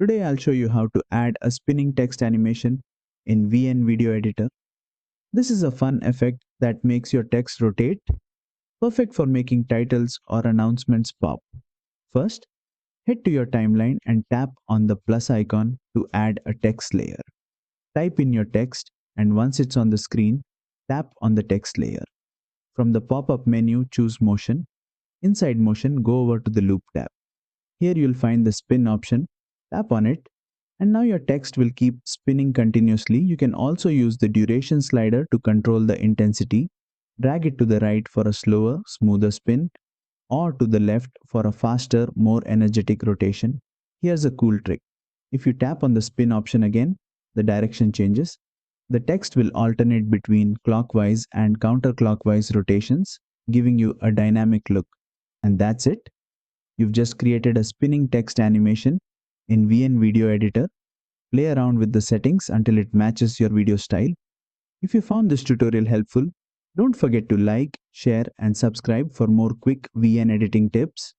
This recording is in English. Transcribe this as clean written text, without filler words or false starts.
Today I'll show you how to add a spinning text animation in VN Video Editor. This is a fun effect that makes your text rotate, perfect for making titles or announcements pop. First, head to your timeline and tap on the plus icon to add a text layer. Type in your text, and once it's on the screen, tap on the text layer. From the pop-up menu, choose Motion. Inside Motion, go over to the Loop tab. Here you'll find the spin option. Tap on it, and now your text will keep spinning continuously. You can also use the duration slider to control the intensity. Drag it to the right for a slower, smoother spin, or to the left for a faster, more energetic rotation. Here's a cool trick. If you tap on the spin option again, the direction changes. The text will alternate between clockwise and counterclockwise rotations, giving you a dynamic look. And that's it. You've just created a spinning text animation in VN Video Editor. Play around with the settings until it matches your video style. If you found this tutorial helpful, don't forget to like, share, and subscribe for more quick VN editing tips.